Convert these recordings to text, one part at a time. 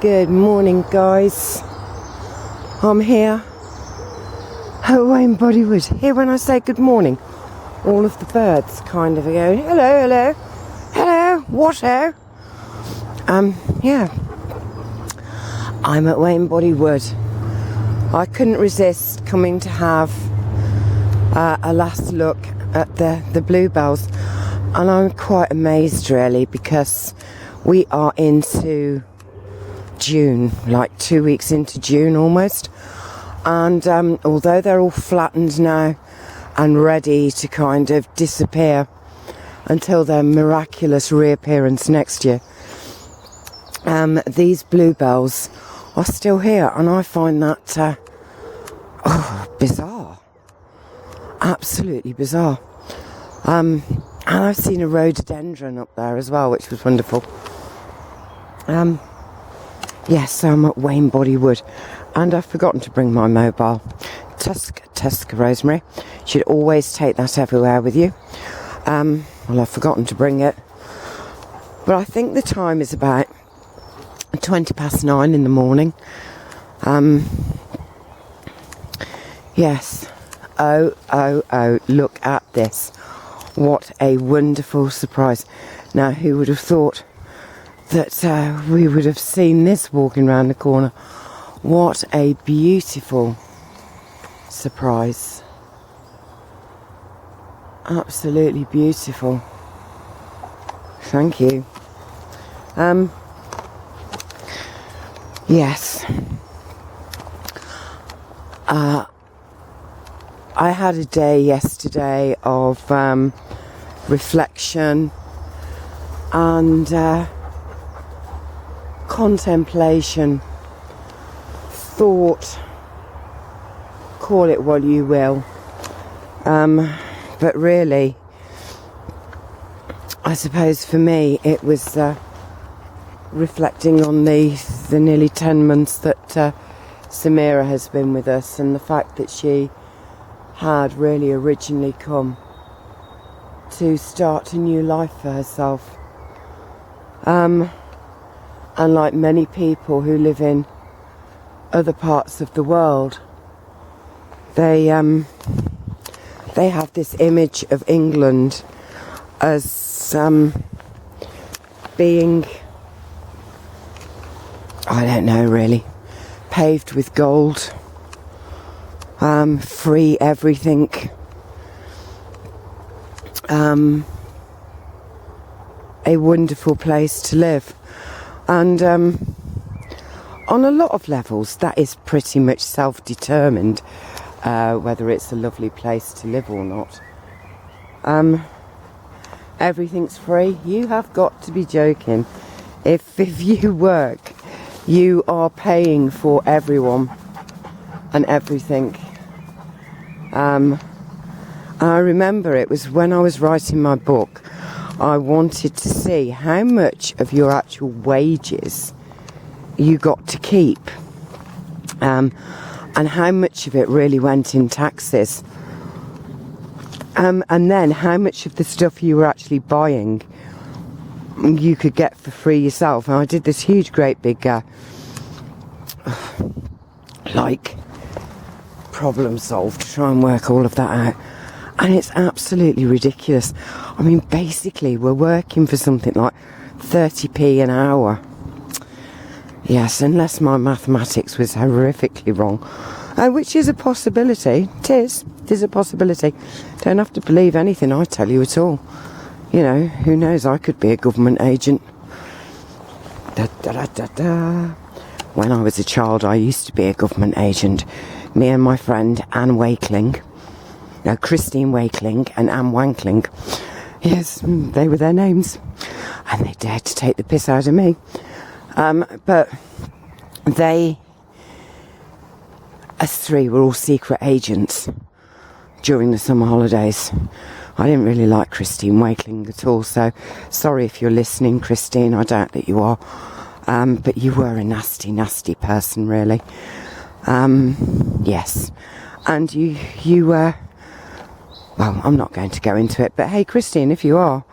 Good morning, guys. I'm here at Wayne Bodywood. Here when I say good morning, all of the birds kind of go, hello, hello, hello, what ho? Yeah. I'm at Wayne Bodywood. I couldn't resist coming to have a last look at the bluebells, and I'm quite amazed really, because we are into June, like 2 weeks into June almost, and although they're all flattened now and ready to kind of disappear until their miraculous reappearance next year, these bluebells are still here, and I find that bizarre, absolutely bizarre. And I've seen a rhododendron up there as well, which was wonderful. Yes, I'm at Wayne Bodywood, and I've forgotten to bring my mobile. Tusk Rosemary. You should always take that everywhere with you. Well, I've forgotten to bring it, but I think the time is about 9:20 in the morning. Yes. Oh, look at this. What a wonderful surprise. Now, who would have thought that we would have seen this walking around the corner? What a beautiful surprise. Absolutely beautiful. Thank you. Yes. I had a day yesterday of reflection and contemplation, thought, call it what you will, but really, I suppose for me it was reflecting on the nearly 10 months that Samira has been with us, and the fact that she had really originally come to start a new life for herself. And like many people who live in other parts of the world, they have this image of England as being, I don't know really, paved with gold, free everything, a wonderful place to live. And on a lot of levels that is pretty much self-determined, whether it's a lovely place to live or not. Everything's free. You have got to be joking. If you work, you are paying for everyone and everything. I remember it was when I was writing my book, I wanted to see how much of your actual wages you got to keep, and how much of it really went in taxes, and then how much of the stuff you were actually buying you could get for free yourself. And I did this huge great big like problem solve to try and work all of that out, and it's absolutely ridiculous. I mean, basically we're working for something like 30p an hour. Yes, unless my mathematics was horrifically wrong, which is a possibility. It is a possibility. Don't have to believe anything I tell you at all. You know, who knows, I could be a government agent. When I was a child, I used to be a government agent. Me and my friend Anne Wakeling, Christine Wakeling and Anne Wankling. Yes, they were their names. And they dared to take the piss out of me. But they, us three, were all secret agents during the summer holidays. I didn't really like Christine Wakeling at all, so sorry if you're listening, Christine. I doubt that you are. But you were a nasty, nasty person, really. Yes. And you were, well, I'm not going to go into it, but hey, Christine, if you are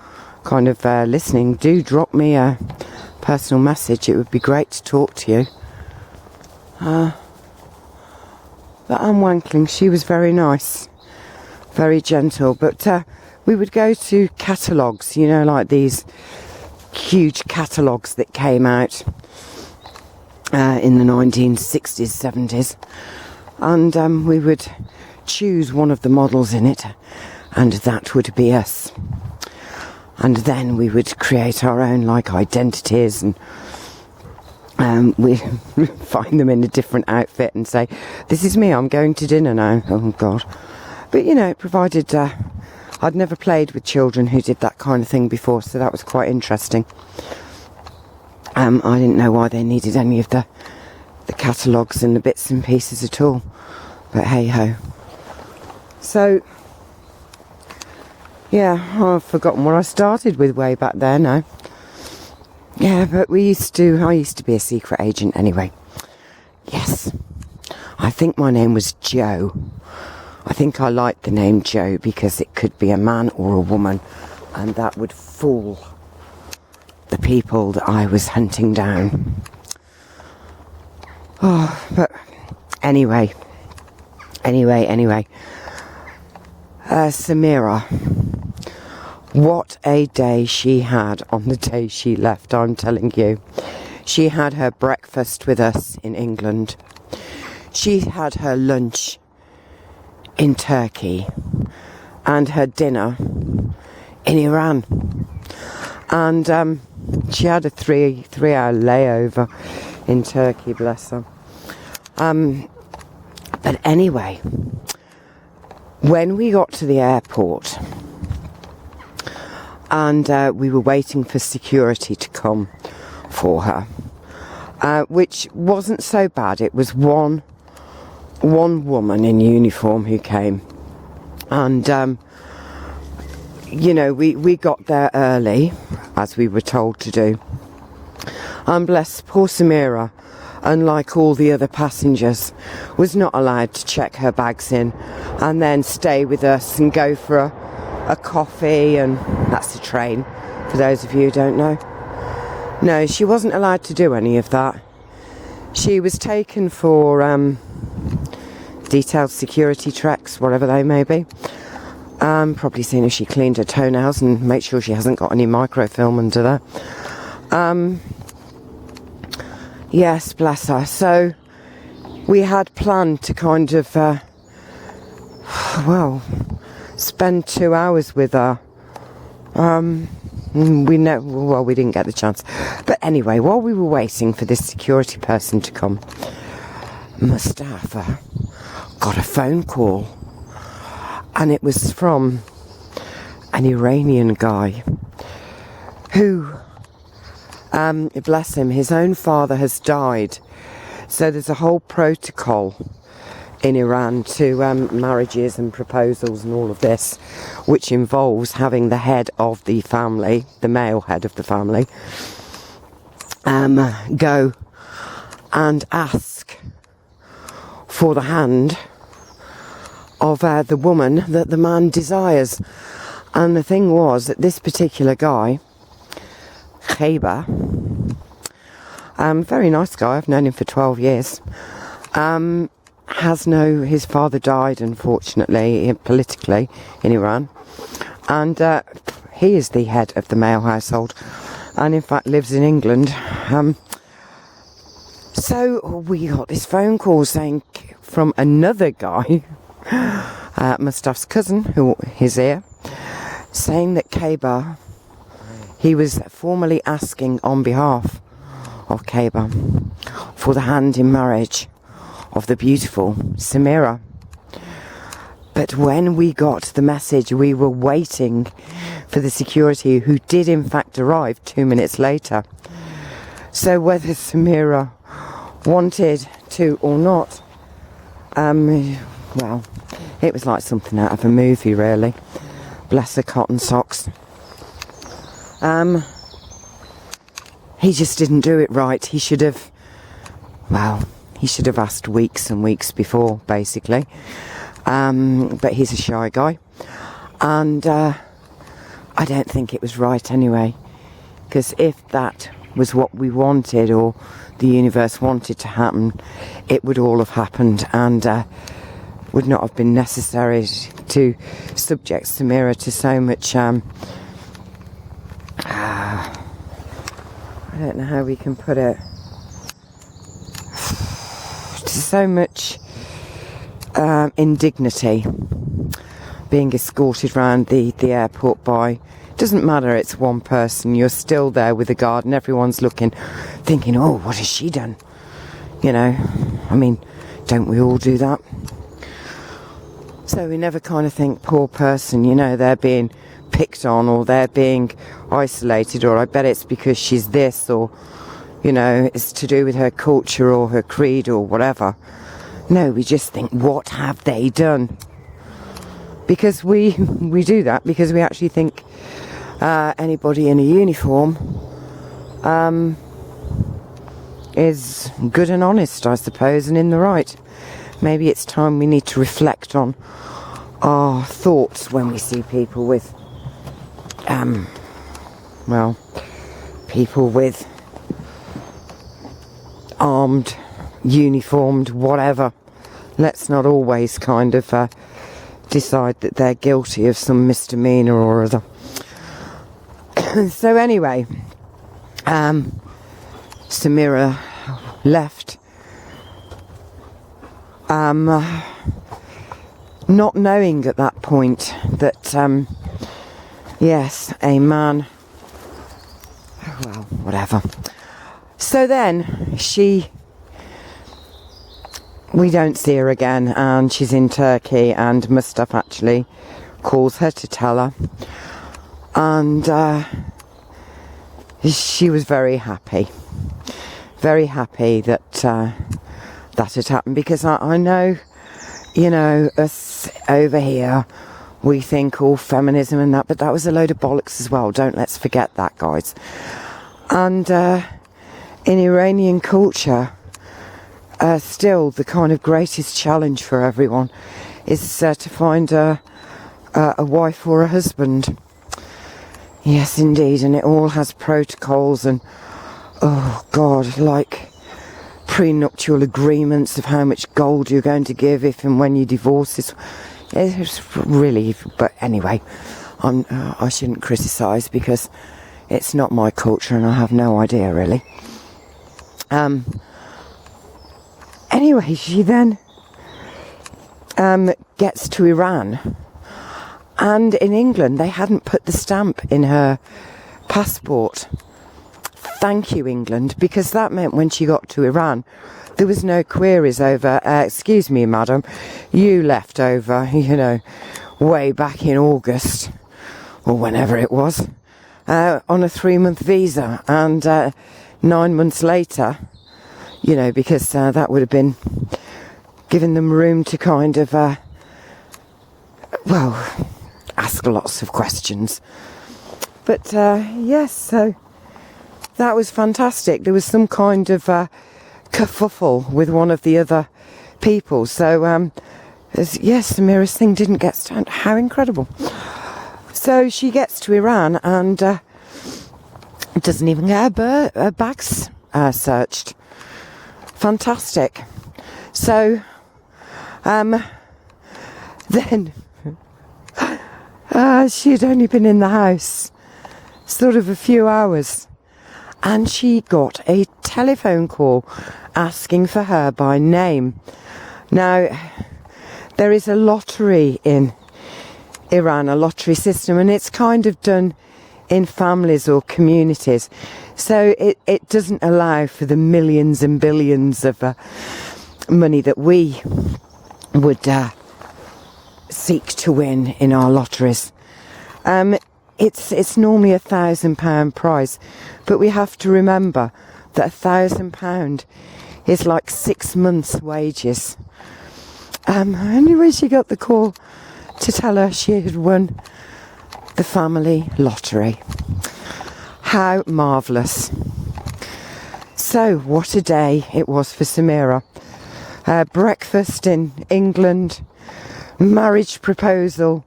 kind of listening, do drop me a personal message, it would be great to talk to you. But Anne Wankling, she was very nice, very gentle. But we would go to catalogues, you know, like these huge catalogues that came out in the 1960s, 70s. And we would choose one of the models in it, and that would be us. And then we would create our own, like, identities, and we find them in a different outfit and say, this is me, I'm going to dinner now. Oh God. But you know, it provided I'd never played with children who did that kind of thing before, so that was quite interesting. I didn't know why they needed any of the catalogues and the bits and pieces at all, but hey ho. So yeah, I've forgotten what I started with way back there now. Yeah, but I used to be a secret agent anyway. Yes. I think my name was Joe. I think I liked the name Joe because it could be a man or a woman, and that would fool the people that I was hunting down. Oh, but anyway. Samira. What a day she had on the day she left, I'm telling you. She had her breakfast with us in England. She had her lunch in Turkey and her dinner in Iran. And she had a three-hour layover in Turkey, bless her. But anyway, when we got to the airport, and we were waiting for security to come for her, which wasn't so bad. It was one woman in uniform who came, and you know, we got there early, as we were told to do. And bless poor Samira, unlike all the other passengers, was not allowed to check her bags in and then stay with us and go for a coffee, and that's the train, for those of you who don't know. No, she wasn't allowed to do any of that. She was taken for detailed security checks, whatever they may be. Probably seeing if she cleaned her toenails and make sure she hasn't got any microfilm under there. Yes, bless her. So we had planned to kind of spend 2 hours with her. We didn't get the chance. But anyway, while we were waiting for this security person to come, Mustafa got a phone call. And it was from an Iranian guy who, bless him, his own father has died. So there's a whole protocol in Iran to marriages and proposals and all of this, which involves having the head of the family, the male head of the family, go and ask for the hand of the woman that the man desires. And the thing was that this particular guy, Khaybar, very nice guy, I've known him for 12 years, his father died, unfortunately, politically in Iran, and he is the head of the male household, and in fact lives in England. So we got this phone call saying from another guy, Mustaf's cousin, who is here, saying that Khaybar, he was formally asking on behalf of Khaybar for the hand in marriage of the beautiful Samira. But when we got the message, we were waiting for the security, who did in fact arrive 2 minutes later. So whether Samira wanted to or not, well, it was like something out of a movie, really. Bless her cotton socks. He just didn't do it right. He should have asked weeks and weeks before, basically. But he's a shy guy. And I don't think it was right anyway. Because if that was what we wanted, or the universe wanted to happen, it would all have happened, and would not have been necessary to subject Samira to so much I don't know how we can put it, to so much indignity, being escorted around the airport by, doesn't matter, it's one person, you're still there with the guard and everyone's looking, thinking, oh, what has she done? You know, I mean, don't we all do that? So we never kind of think, poor person, you know, they're being picked on, or they're being isolated, or I bet it's because she's this, or, you know, it's to do with her culture or her creed or whatever. No, we just think, what have they done? Because we do that because we actually think anybody in a uniform is good and honest, I suppose, and in the right. Maybe it's time we need to reflect on our thoughts when we see people with well, people with armed, uniformed, whatever. Let's not always kind of decide that they're guilty of some misdemeanor or other. So anyway, Samira left, not knowing at that point that yes, a man, well, whatever. So then we don't see her again, and she's in Turkey, and Mustafa actually calls her to tell her, and she was very happy that that had happened, because I know, you know, us over here, we think all feminism and that, but that was a load of bollocks as well. Let's forget that, guys. And in Iranian culture, still the kind of greatest challenge for everyone is to find a wife or a husband. Yes, indeed, and it all has protocols and, oh God, like prenuptial agreements of how much gold you're going to give if and when you divorce. It's really, but anyway, I shouldn't criticise because it's not my culture and I have no idea really. Anyway, she then gets to Iran, and in England they hadn't put the stamp in her passport. Thank you, England, because that meant when she got to Iran, there was no queries over, excuse me, madam, you left over, you know, way back in August, or whenever it was, on a 3-month visa, and 9 months later, you know, because that would have been giving them room to kind of, well, ask lots of questions. But, yes, so that was fantastic. There was some kind of kerfuffle with one of the other people. So, yes, Samira's thing didn't get stamped. How incredible. So she gets to Iran and doesn't even get her bags searched. Fantastic. So, then she had only been in the house sort of a few hours, and she got a telephone call asking for her by name. Now, there is a lottery in Iran, a lottery system, and it's kind of done in families or communities. So it doesn't allow for the millions and billions of money that we would seek to win in our lotteries. It's normally £1,000 prize, but we have to remember that £1,000 is like 6 months' wages. Anyway, she got the call to tell her she had won the family lottery. How marvellous. So, what a day it was for Samira. Breakfast in England, marriage proposal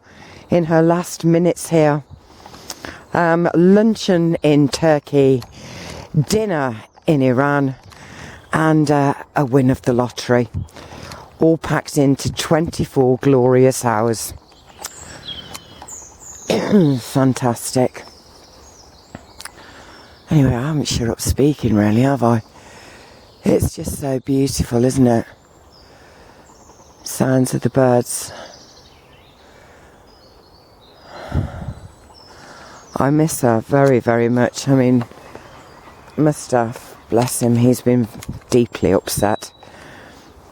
in her last minutes here, luncheon in Turkey, dinner in Iran, and a win of the lottery. All packed into 24 glorious hours. Fantastic. Anyway, I haven't shut up speaking really, have I? It's just so beautiful, isn't it? Sounds of the birds. I miss her very, very much. I mean, Mustaf, bless him, he's been deeply upset.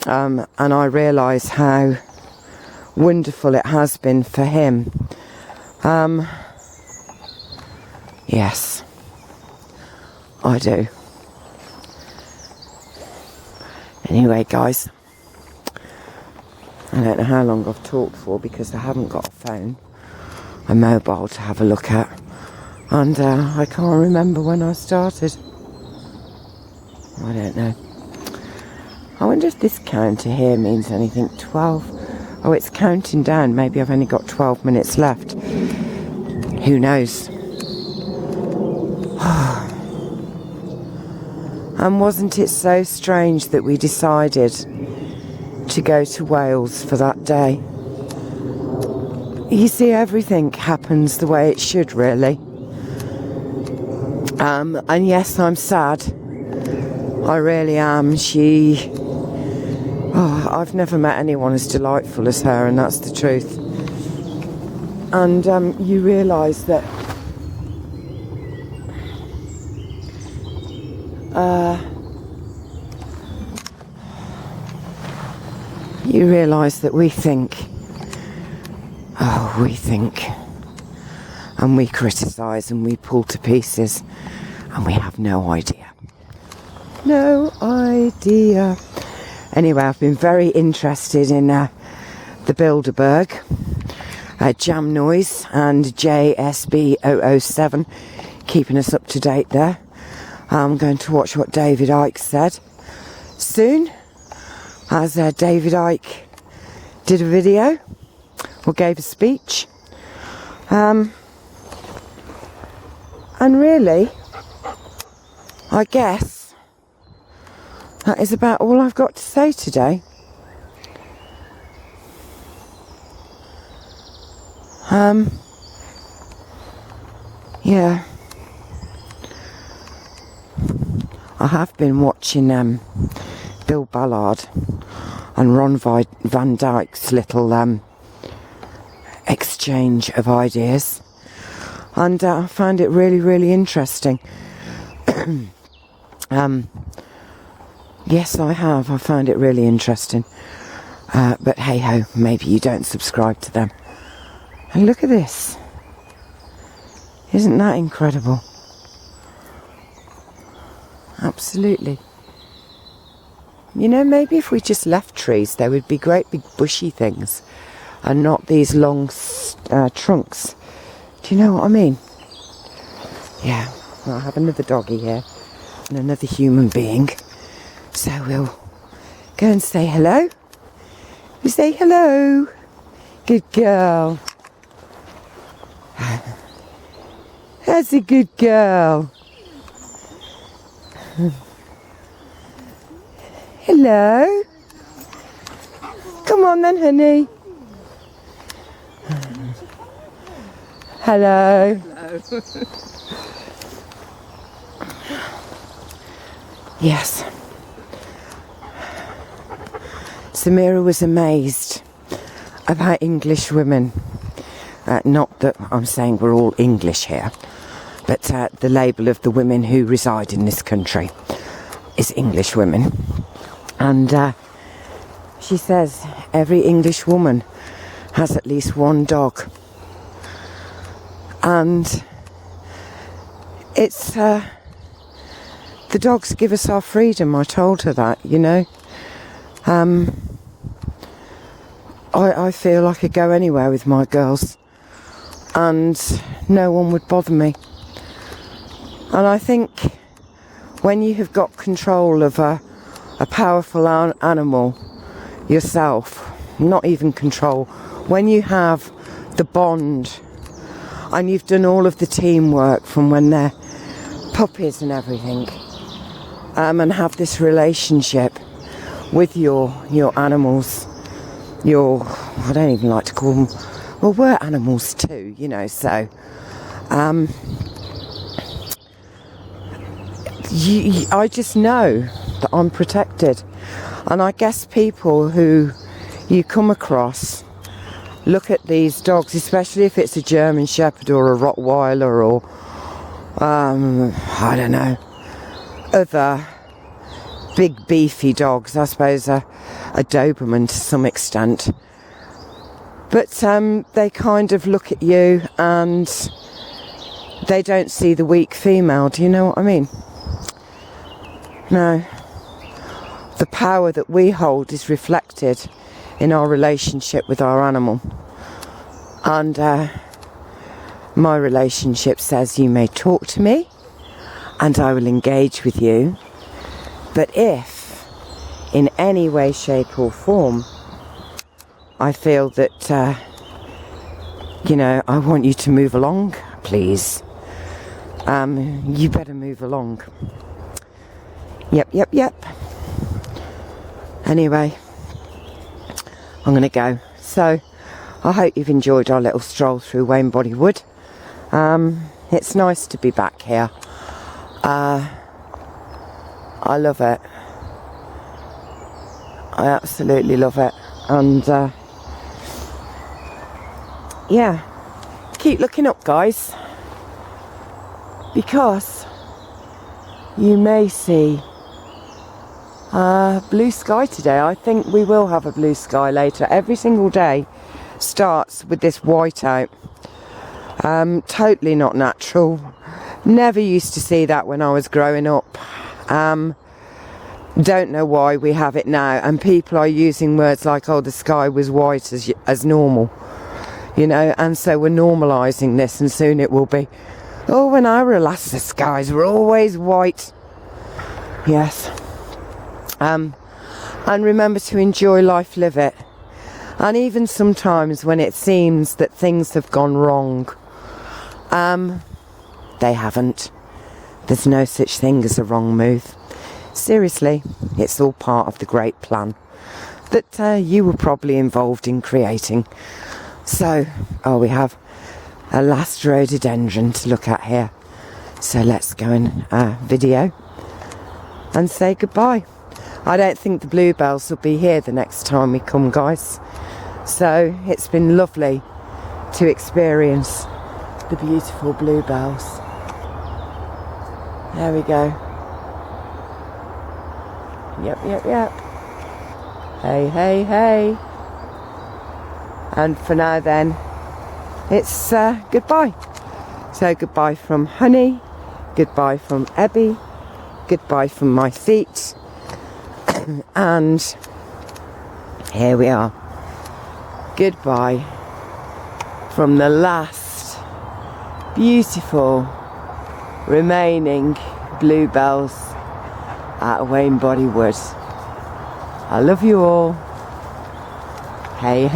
And I realise how wonderful it has been for him. Yes, I do. Anyway, guys, I don't know how long I've talked for because I haven't got a phone, a mobile to have a look at, and I can't remember when I started. I don't know. I wonder if this counter here means anything. 12. Oh, it's counting down. Maybe I've only got 12 minutes left. Who knows? And wasn't it so strange that we decided to go to Wales for that day? You see, everything happens the way it should, really. And yes, I'm sad. I really am. I've never met anyone as delightful as her, and that's the truth. And you realise that we think, and we criticise and we pull to pieces, and we have no idea. No idea. Anyway, I've been very interested in the Bilderberg, Jam Noise and JSB007, keeping us up to date there. I'm going to watch what David Icke said soon, as David Icke did a video, or gave a speech. And really, I guess that is about all I've got to say today. Yeah. I have been watching Bill Ballard and Ron Van Dijk's little exchange of ideas, and I found it really, really interesting. Yes, I have. I found it really interesting. But hey ho, maybe you don't subscribe to them. And look at this. Isn't that incredible? Absolutely. You know, maybe if we just left trees, there would be great big bushy things and not these long trunks. Do you know what I mean? Yeah. Well, I have another doggy here and another human being. So we'll go and say hello. We say hello. Good girl. That's a good girl. Hello. Come on then, honey. Hello. Hello. Yes. Samira was amazed about English women. Not that I'm saying we're all English here, but the label of the women who reside in this country is English women. And she says every English woman has at least one dog. And it's the dogs give us our freedom. I told her that, you know. I feel I could go anywhere with my girls and no one would bother me. And I think when you have got control of a powerful animal yourself, not even control, when you have the bond and you've done all of the teamwork from when they're puppies and everything, and have this relationship with your animals. I don't even like to call them, well, we're animals too, you know, so I just know that I'm protected. And I guess people who you come across look at these dogs, especially if it's a German Shepherd or a Rottweiler or I don't know, other big beefy dogs, I suppose a Doberman to some extent, but they kind of look at you and they don't see the weak female. Do you know what I mean? No. The power that we hold is reflected in our relationship with our animal. And my relationship says you may talk to me and I will engage with you. But if, in any way, shape or form, I feel that, I want you to move along, please, you better move along. Yep. Anyway, I'm going to go. So, I hope you've enjoyed our little stroll through Wainbody Wood. It's nice to be back here. I love it. I absolutely love it. And, yeah, keep looking up, guys. Because you may see blue sky today. I think we will have a blue sky later. Every single day starts with this whiteout. Totally not natural. Never used to see that when I was growing up. Don't know why we have it now, and people are using words like, oh, the sky was white as normal, you know, and so we're normalising this, and soon it will be, oh, when I were lass, the skies were always white. Yes. And remember to enjoy life, live it. And even sometimes when it seems that things have gone wrong, they haven't. There's no such thing as a wrong move. Seriously, it's all part of the great plan that you were probably involved in creating. So, we have a last rhododendron to look at here. So let's go and video and say goodbye. I don't think the bluebells will be here the next time we come, guys. So it's been lovely to experience the beautiful bluebells. There we go. Yep. Hey. And for now then, it's goodbye. So goodbye from Honey, goodbye from Ebby, goodbye from my feet. And here we are. Goodbye from the last beautiful remaining bluebells at Wainbody Wood. I love you all. Hey.